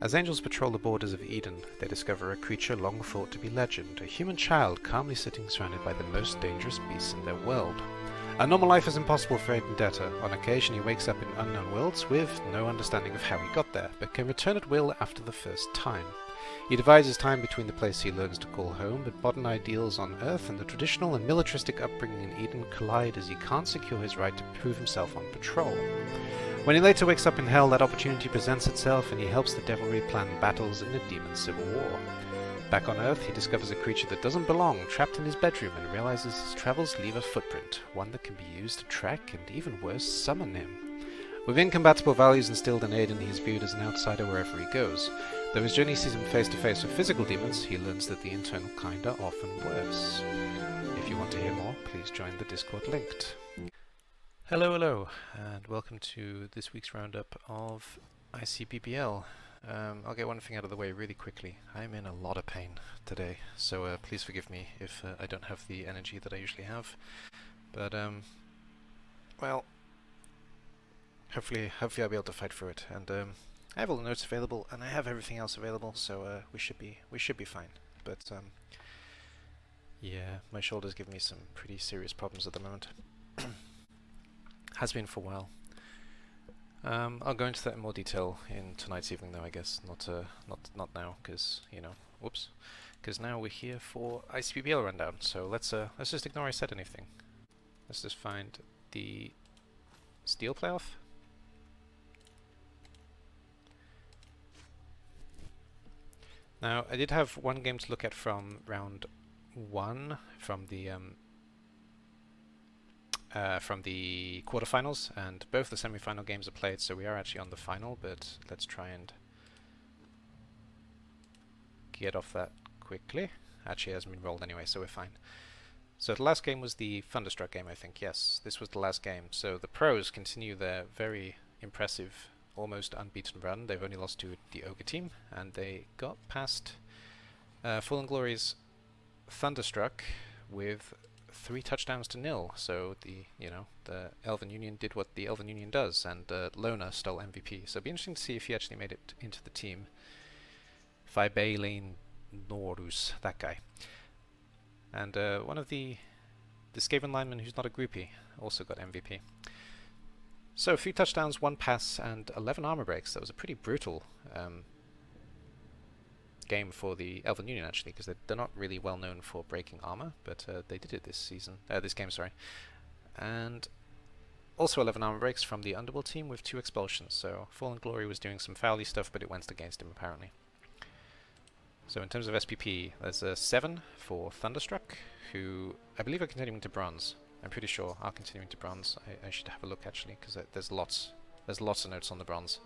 As angels patrol the borders of Eden, they discover a creature long thought to be legend, a human child calmly sitting surrounded by the most dangerous beasts in their world. A normal life is impossible for Aiden Detta. On occasion he wakes up in unknown worlds with no understanding of how he got there, but can return at will after the first time. He divides his time between the place he learns to call home, but modern ideals on Earth and the traditional and militaristic upbringing in Eden collide as he can't secure his right to prove himself on patrol. When he later wakes up in Hell, that opportunity presents itself and he helps the devilry plan battles in a demon civil war. Back on Earth, he discovers a creature that doesn't belong, trapped in his bedroom, and realizes his travels leave a footprint, one that can be used to track and, even worse, summon him. With incompatible values instilled in Aiden, he is viewed as an outsider wherever he goes. Though his journey sees him face to face with physical demons, he learns that the internal kind are often worse. If you want to hear more, please join the Discord linked. Hello, and welcome to this week's roundup of ICBBL. I'll get one thing out of the way really quickly. I'm in a lot of pain today, so please forgive me if I don't have the energy that I usually have. But, well, hopefully I'll be able to fight through it. And I have all the notes available, and I have everything else available, so we should be fine. But yeah, my shoulder's giving me some pretty serious problems at the moment. Has been for a while. I'll go into that in more detail in tonight's evening, though. I guess not now, because whoops, because now we're here for ICBBL rundown. So let's just ignore I said anything. Let's just find the Steel playoff. Now I did have one game to look at from round 1 from the quarterfinals, and both the semi-final games are played, so we are actually on the final, but let's try and get off that quickly. Actually, it hasn't been rolled anyway, so we're fine. So the last game was the Thunderstruck game, I think. Yes, this was the last game. So the pros continue their very impressive, almost unbeaten run. They've only lost to the Ogre team, and they got past Fallen Glory's Thunderstruck with 3 touchdowns to 0. So the Elven Union did what the Elven Union does, and Lona stole MVP. So it'd be interesting to see if he actually made it into the team. Fibalain Norus, that guy. And one of the Skaven linemen who's not a groupie also got MVP. So 3 touchdowns, 1 pass, and 11 armor breaks. That was a pretty brutal game for the Elven Union, actually, because they're not really well known for breaking armor, but they did it this game, sorry. And also 11 armor breaks from the Underworld team with 2 expulsions. So Fallen Glory was doing some foul-y stuff, but it went against him apparently. So in terms of SPP, there's a 7 for Thunderstruck, who I believe are continuing to bronze. I'm pretty sure are continuing to bronze. I should have a look actually, because there's lots of notes on the bronze.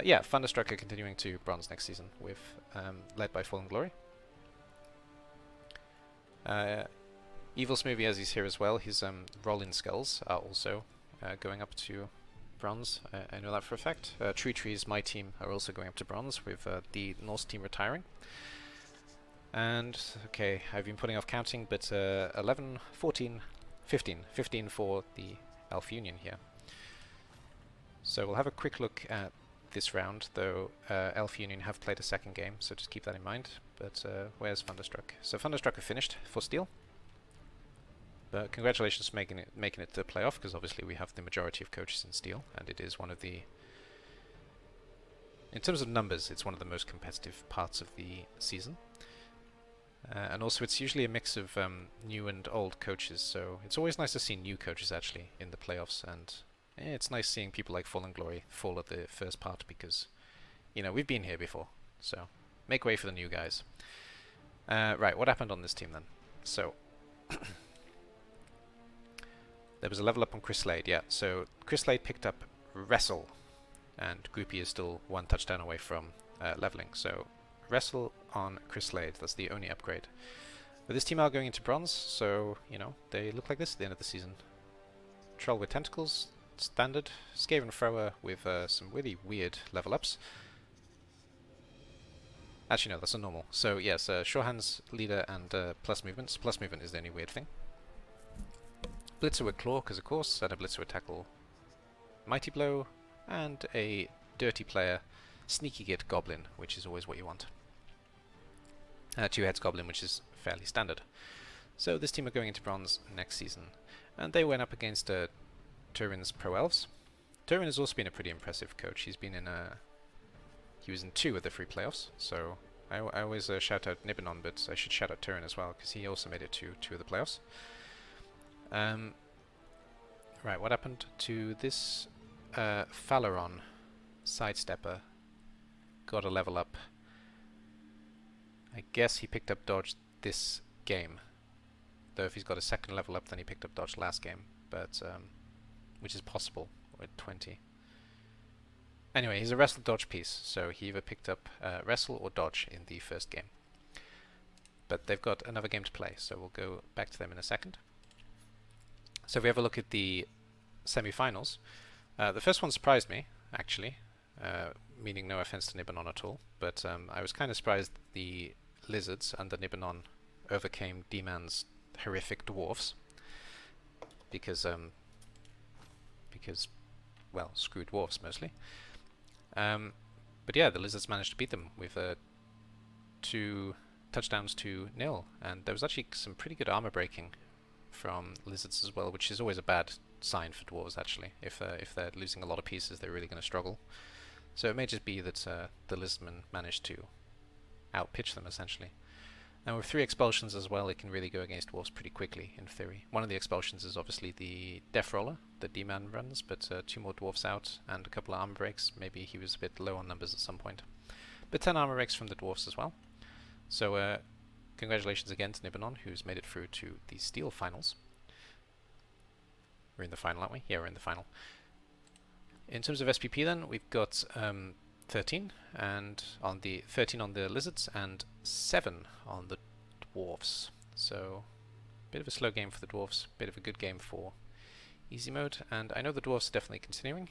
Yeah, Thunderstruck are continuing to bronze next season, with led by Fallen Glory. Evil Smoothie, as he's here as well, his Rollin Skulls are also going up to bronze. I know that for a fact. Tree Trees, my team, are also going up to bronze, with the Norse team retiring. And, okay, I've been putting off counting, but 11, 14, 15. 15 for the Elf Union here. So we'll have a quick look at this round, though Elf Union have played a second game, so just keep that in mind. But where's Thunderstruck? So Thunderstruck are finished for Steel. But congratulations for making it to the playoff, because obviously we have the majority of coaches in Steel, and it is one of the... In terms of numbers, it's one of the most competitive parts of the season. And also it's usually a mix of new and old coaches, so it's always nice to see new coaches actually in the playoffs, and it's nice seeing people like Fallen Glory fall at the first part, because, we've been here before, so make way for the new guys. Right, what happened on this team then? So, there was a level up on Chris Slade, yeah, so Chris Slade picked up Wrestle, and Groupie is still 1 touchdown away from leveling, so Wrestle on Chris Slade, that's the only upgrade. But this team are going into bronze, so, they look like this at the end of the season. Troll with Tentacles, standard. Skaven Thrower with some really weird level ups. Actually no, that's a normal. So yes, Sure Hands, Leader, and plus movements. Plus movement is the only weird thing. Blitzer with Claw, because of course, and a Blitzer with Tackle Mighty Blow, and a Dirty Player Sneaky Git Goblin, which is always what you want. 2 heads Goblin, which is fairly standard. So this team are going into Bronze next season, and they went up against Turin's Pro Elves. Turin has also been a pretty impressive coach. He's been in he was in 2 of the 3 playoffs, so I always shout out Nibanon, but I should shout out Turin as well, because he also made it to 2 of the playoffs. Right, what happened to this Phaleron Sidestepper? Got a level up. I guess he picked up Dodge this game. Though if he's got a second level up, then he picked up Dodge last game. But, which is possible with 20. Anyway, he's a Wrestle Dodge piece, so he either picked up Wrestle or Dodge in the first game. But they've got another game to play, so we'll go back to them in a second. So if we have a look at the semi-finals, the first one surprised me, actually, meaning no offense to Nibanon at all, but I was kind of surprised the Lizards under Nibanon overcame D-Man's horrific Dwarfs, because, well, screw Dwarfs mostly. But yeah, the Lizards managed to beat them with 2 touchdowns to 0, and there was actually some pretty good armor breaking from Lizards as well, which is always a bad sign for Dwarves, actually. If they're losing a lot of pieces, they're really going to struggle. So it may just be that the Lizardmen managed to outpitch them, essentially. And with 3 expulsions as well, it can really go against Dwarves pretty quickly, in theory. One of the expulsions is obviously the Death Roller that D-Man runs, but 2 more Dwarves out and a couple of armor breaks. Maybe he was a bit low on numbers at some point. But 10 armor breaks from the Dwarves as well. So congratulations again to Nibanon, who's made it through to the Steel Finals. We're in the final, aren't we? Yeah, we're in the final. In terms of SPP then, we've got 13 and on the 13 on the Lizards and 7 on the Dwarves. So bit of a slow game for the Dwarves, bit of a good game for easy mode, and I know the Dwarves are definitely continuing,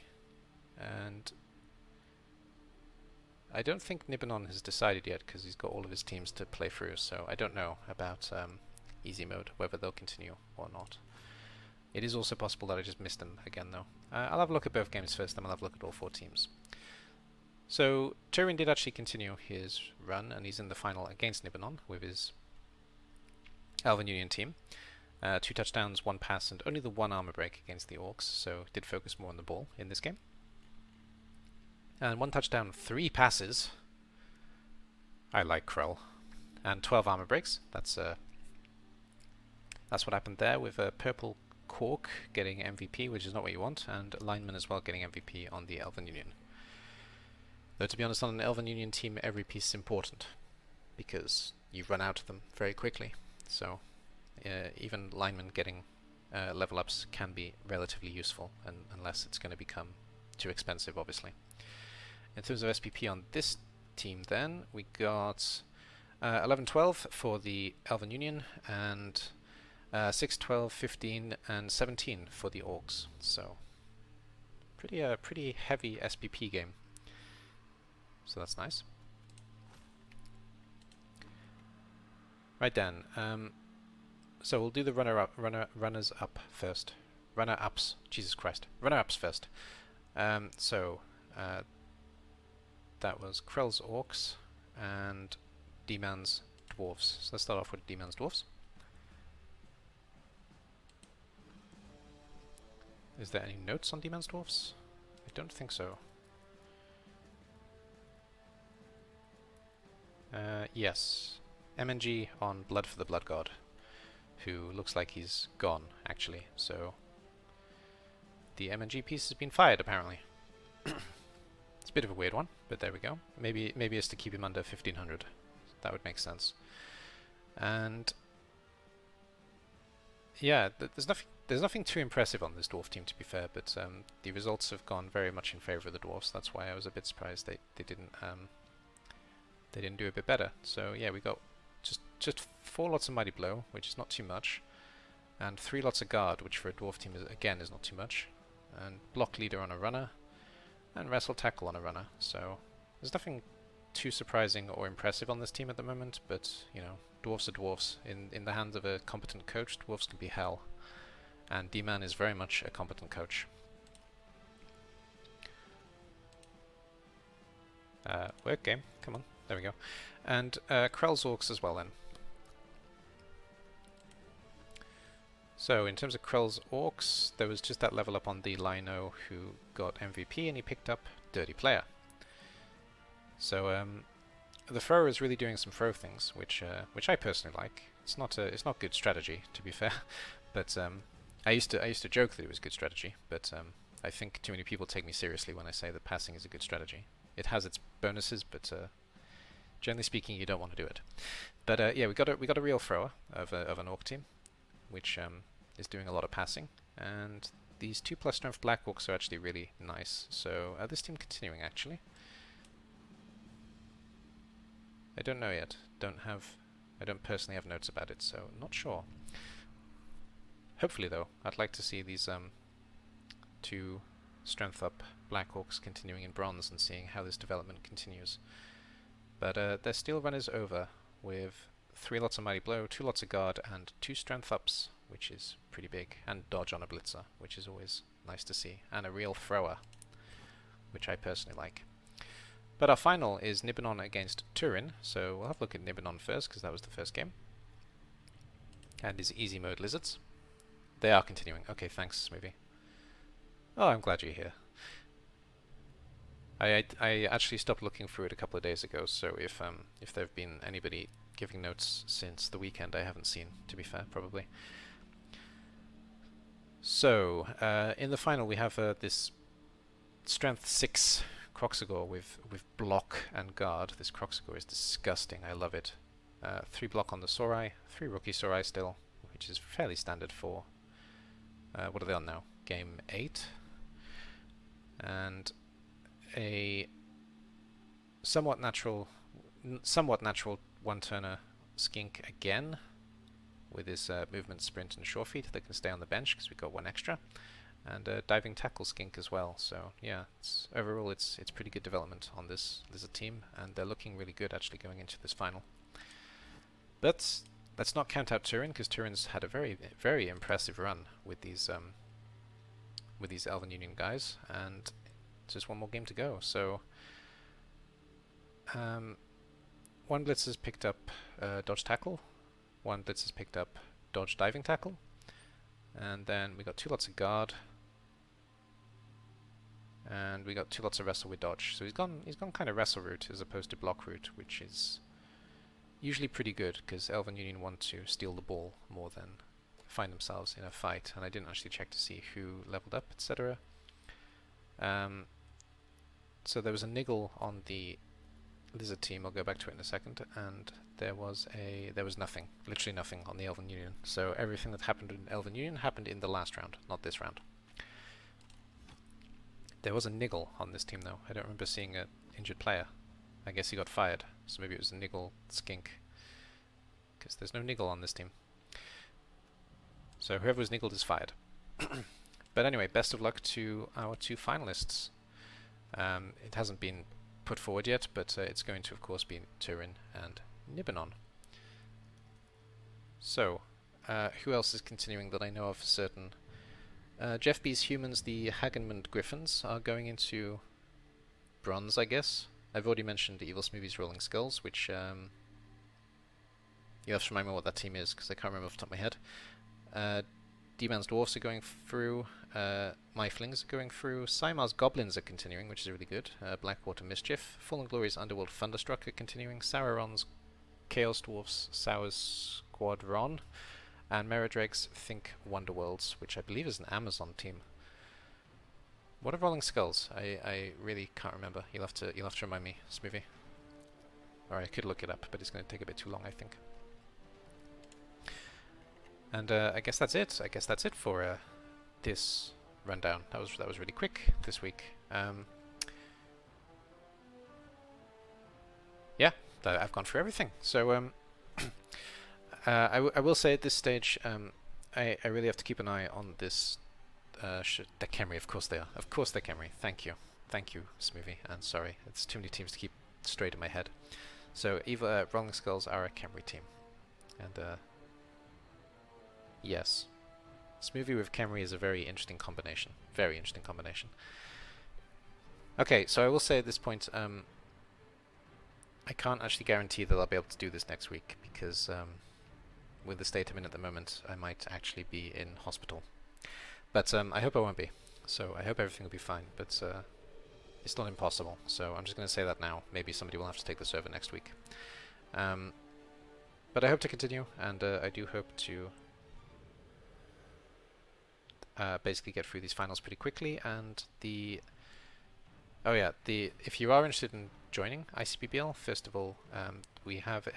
and I don't think Nibanon has decided yet because he's got all of his teams to play through, so I don't know about easy mode, whether they'll continue or not. It is also possible that I just missed them again though. I'll have a look at both games first, then I'll have a look at all 4 teams. So Turin did actually continue his run, and he's in the final against Nibanon with his Elven Union team. 2 touchdowns, 1 pass, and only the 1 armor break against the Orcs, so did focus more on the ball in this game. And 1 touchdown, 3 passes. I like Krell. And 12 armor breaks. That's what happened there, with a Purple Cork getting MVP, which is not what you want, and Lineman as well getting MVP on the Elven Union. Though to be honest, on an Elven Union team, every piece is important, because you run out of them very quickly. So even Lineman getting level ups can be relatively useful, unless it's going to become too expensive, obviously. In terms of SPP on this team then, we got 11-12 for the Elven Union, and 6-12, 15, and 17 for the Orcs. So pretty heavy SPP game. So that's nice. Right then, so we'll do the runners up first. Runner-ups, Jesus Christ. Runner-ups first. That was Krell's Orcs and D-Man's Dwarves. So let's start off with D-Man's Dwarves. Is there any notes on D-Man's Dwarves? I don't think so. Yes. MNG on Blood for the Blood God, who looks like he's gone, actually, so the MNG piece has been fired, apparently. It's a bit of a weird one, but there we go. Maybe it's to keep him under 1500. That would make sense. And yeah, there's nothing too impressive on this dwarf team, to be fair, but the results have gone very much in favor of the dwarfs. That's why I was a bit surprised they didn't do a bit better. So yeah, we got just 4 lots of Mighty Blow, which is not too much, and 3 lots of Guard, which for a dwarf team is not too much, and Block Leader on a runner, and Wrestle Tackle on a runner. So there's nothing too surprising or impressive on this team at the moment, but you know, dwarfs are dwarfs. In the hands of a competent coach, dwarfs can be hell, and D-Man is very much a competent coach. Work game, come on, there we go. And Krell's Orcs as well then. So in terms of Krell's Orcs, there was just that level up on the Lino who got MVP and he picked up Dirty Player. So the thrower is really doing some throw things, which I personally like. It's not good strategy, to be fair, but I used to joke that it was good strategy, but I think too many people take me seriously when I say that passing is a good strategy. It has its bonuses, but generally speaking, you don't want to do it. But yeah, we got a real thrower of an Orc team, which is doing a lot of passing, and these 2+ strength Black Orcs are actually really nice. So this team continuing actually. I don't know yet. I don't personally have notes about it, so not sure. Hopefully though, I'd like to see these 2 strength up Black Orcs continuing in bronze and seeing how this development continues. But their steel run is over with 3 lots of Mighty Blow, 2 lots of Guard, and 2 strength ups, which is pretty big, and dodge on a Blitzer, which is always nice to see, and a real thrower, which I personally like. But our final is Nibanon against Turin, so we'll have a look at Nibanon first, because that was the first game. And his easy mode lizards. They are continuing. Okay, thanks, Smoothie. Oh, I'm glad you're here. I actually stopped looking through it a couple of days ago, so if there have been anybody giving notes since the weekend, I haven't seen, to be fair, probably. So, in the final we have this strength 6 Croxagore with block and guard. This Croxagore is disgusting, I love it. 3 block on the Sorai, 3 rookie Sorai still, which is fairly standard for, what are they on now? Game 8. And a somewhat natural one-turner Skink again, with his movement, sprint, and sure feet that can stay on the bench because we got 1 extra, and a diving tackle Skink as well. So yeah, overall it's pretty good development on this lizard team, and they're looking really good actually going into this final. But let's not count out Turin, because Turin's had a very impressive run with these Elven Union guys, and just 1 more game to go. So 1 Blitz has picked up dodge tackle, 1 Blitz has picked up dodge diving tackle, and then we got 2 lots of guard, and we got 2 lots of wrestle with dodge. So he's gone kind of wrestle route as opposed to block route, which is usually pretty good because Elven Union want to steal the ball more than find themselves in a fight. And I didn't actually check to see who leveled up, etc. So there was a niggle on the lizard team. I'll go back to it in a second, and there was nothing, literally nothing on the Elven Union. So everything that happened in Elven Union happened in the last round, not this round. There was a niggle on this team though. I don't remember seeing an injured player. I guess he got fired, so maybe it was a niggle skink, because there's no niggle on this team. So whoever was niggled is fired. But anyway, best of luck to our 2 finalists. It hasn't been put forward yet, but it's going to of course be Turin and Nibanon. So, who else is continuing that I know of for certain? Jeff B's humans, the Hagenmund Griffins, are going into bronze, I guess. I've already mentioned Evil Smoothie's Rolling Skulls, which you'll have to remind me what that team is, because I can't remember off the top of my head. D-Man's Dwarfs are going through, Myflings are going through, Symar's Goblins are continuing, which is really good, Blackwater Mischief, Fallen Glory's Underworld Thunderstruck are continuing, Sauron's Chaos Dwarfs, Sour's Squadron, and Merodreg's Think Wonderworlds, which I believe is an Amazon team. What are Rolling Skulls? I really can't remember. You'll have to remind me, Smoothie. Or I could look it up, but it's going to take a bit too long, I think. And I guess that's it. I guess that's it for this rundown. That was really quick this week. Yeah, I've gone through everything. So I will say at this stage, I really have to keep an eye on this. They're Khemri, of course they are. Of course they're Khemri. Thank you, Smoothie. And sorry, it's too many teams to keep straight in my head. So Rolling Skulls are a Khemri team, and yes, Smoothie with Khemri is a very interesting combination. Very interesting combination. Okay, so I will say at this point, I can't actually guarantee that I'll be able to do this next week because with the state I'm in at the moment, I might actually be in hospital. But I hope I won't be. So I hope everything will be fine. But it's not impossible. So I'm just going to say that now. Maybe somebody will have to take the server next week. But I hope to continue, and I do hope to basically get through these finals pretty quickly. And if you are interested in joining ICBBL, first of all, we have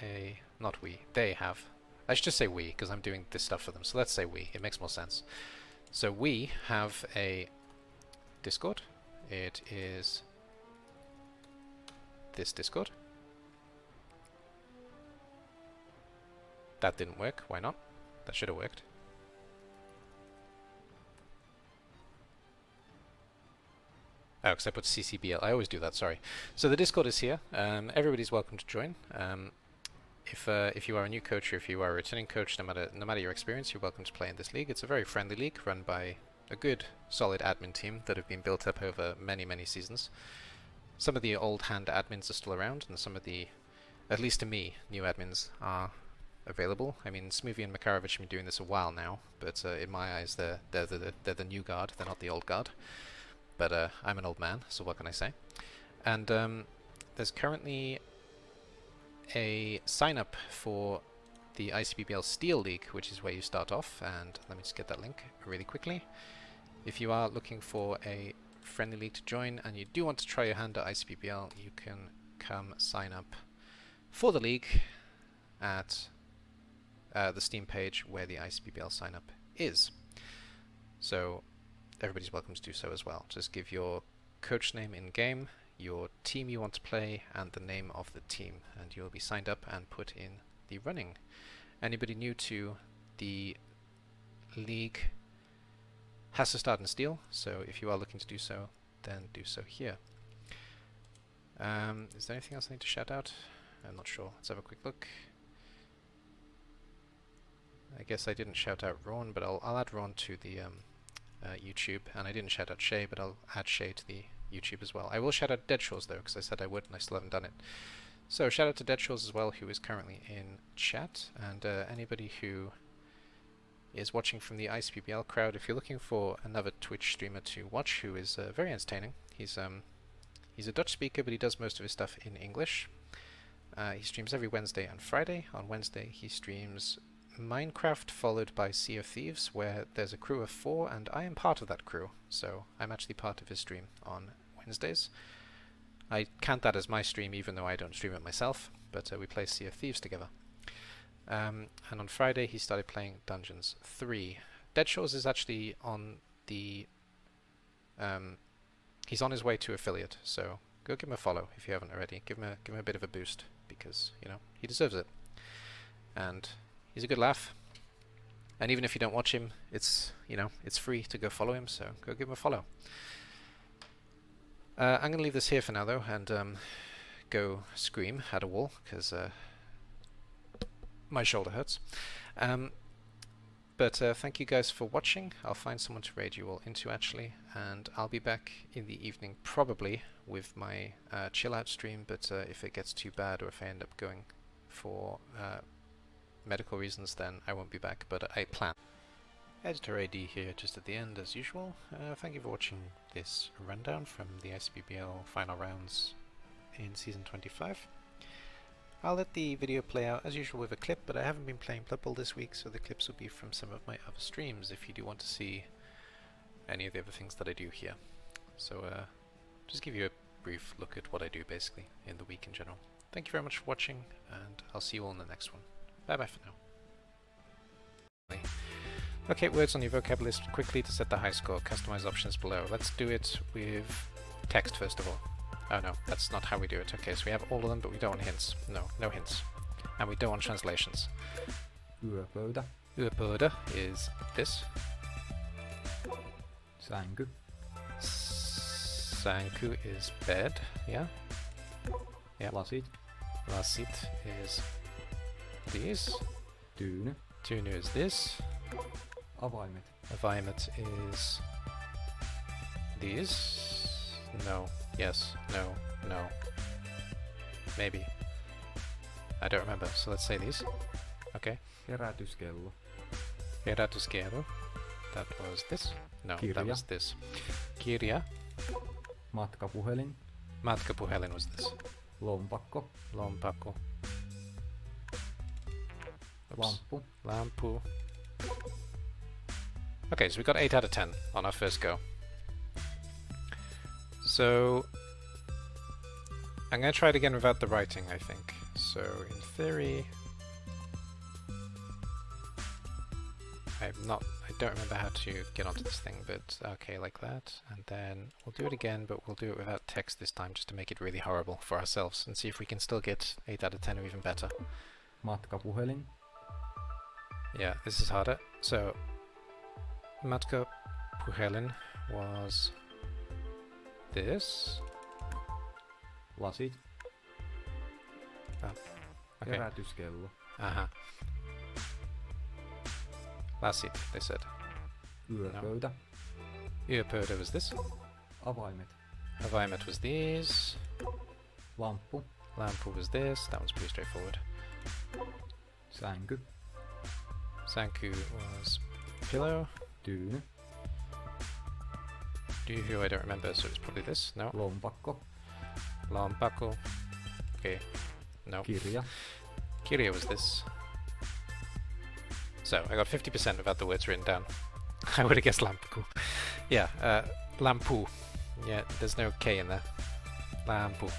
they have. I should just say we, because I'm doing this stuff for them. So let's say we. It makes more sense. So we have a Discord. It is this Discord. That didn't work. Why not? That should have worked. Oh, because I put CCBL. I always do that, sorry. So the Discord is here. Everybody's welcome to join. If you are a new coach or if you are a returning coach, no matter your experience, you're welcome to play in this league. It's a very friendly league run by a good, solid admin team that have been built up over many, many seasons. Some of the old hand admins are still around, and some of the, at least to me, new admins are available. I mean, Smoothie and Makarovich have been doing this a while now, but in my eyes, they're the new guard. They're not the old guard. But I'm an old man, so what can I say? And there's currently a sign-up for the ICBBL Steel League, which is where you start off. And let me just get that link really quickly. If you are looking for a friendly league to join and you do want to try your hand at ICBBL, you can come sign up for the league at the Steam page where the ICBBL sign-up is. So everybody's welcome to do so as well. Just give your coach name in-game, your team you want to play, and the name of the team, and you'll be signed up and put in the running. Anybody new to the league has to start in Steel, so if you are looking to do so, then do so here. Is there anything else I need to shout out? I'm not sure. Let's have a quick look. I guess I didn't shout out Ron, but I'll add Ron to the YouTube, and I didn't shout out Shay, but I'll add Shay to the YouTube as well. I will shout out Dead Shores though, because I said I would, and I still haven't done it. So shout out to Dead Shores as well, who is currently in chat, and anybody who is watching from the ICBBL crowd. If you're looking for another Twitch streamer to watch who is very entertaining, he's a Dutch speaker, but he does most of his stuff in English. He streams every Wednesday and Friday. On Wednesday he streams Minecraft followed by Sea of Thieves, where there's a crew of 4 and I am part of that crew, so I'm actually part of his stream on Wednesdays. I count that as my stream even though I don't stream it myself, but we play Sea of Thieves together. And on Friday he started playing Dungeons 3. Dead Shores is actually on the he's on his way to affiliate, so go give him a follow if you haven't already. Give him a bit of a boost, because you know he deserves it. And he's a good laugh, and even if you don't watch him, it's it's free to go follow him, so go give him a follow. I'm gonna leave this here for now though, and go scream at a wall because my shoulder hurts. But thank you guys for watching. I'll find someone to raid you all into actually, and I'll be back in the evening probably with my chill out stream. But if it gets too bad, or if I end up going for medical reasons, then I won't be back, but I plan. Editor AD here just at the end as usual. Thank you for watching this rundown from the ICBBL final rounds in Season 25. I'll let the video play out as usual with a clip, but I haven't been playing Blood Bowl this week, so the clips will be from some of my other streams if you do want to see any of the other things that I do here. So just give you a brief look at what I do basically in the week in general. Thank you very much for watching, and I'll see you all in the next one. Bye bye for now. Okay, words on your vocab list quickly to set the high score. Customize options below. Let's do it with text first of all. Oh no, that's not how we do it. Okay, so we have all of them, but we don't want hints. No, no hints. And we don't want translations. Yöpöydä. Yöpöydä is this. Sänky. Sänky is bed, yeah? Yeah. Lasit. Lasit is these. Tyyny. Tyyny is this. Avaimet. Avaimet is these. No. Yes. No. No. Maybe. I don't remember, so let's say these. Okay. Herätyskello. Herätyskello. That was this. No, that Kirja. was this. Kirja. Matkapuhelin. Matkapuhelin was this. Lompakko. Lompakko. Oops. Lamppu. Lampu. Okay, so we got 8 out of 10 on our first go. So I'm going to try it again without the writing, I think. So in theory, I don't remember how to get onto this thing, but okay, like that. And then we'll do it again, but we'll do it without text this time, just to make it really horrible for ourselves, and see if we can still get 8 out of 10 or even better. Matkapuhelin. Yeah, this is harder. So Matkapuhelin was this. Lasit. Okay. Herätyskello. Lasit, they said. Yöpöytä. Yöpöytä was this. Avaimet. Avaimet was these. Lamppu. Lampu was this. That one's pretty straightforward. Sänky. Sanku was pillow. Tyyny. Dyhy I don't remember, so it's probably this. No. Lompakko. Lompakko. Okay. No. Kirja. Kirja was this. So I got 50% without the words written down. I would have guessed Lampu. Yeah, Lampu. Yeah, there's no K in there. Lampu.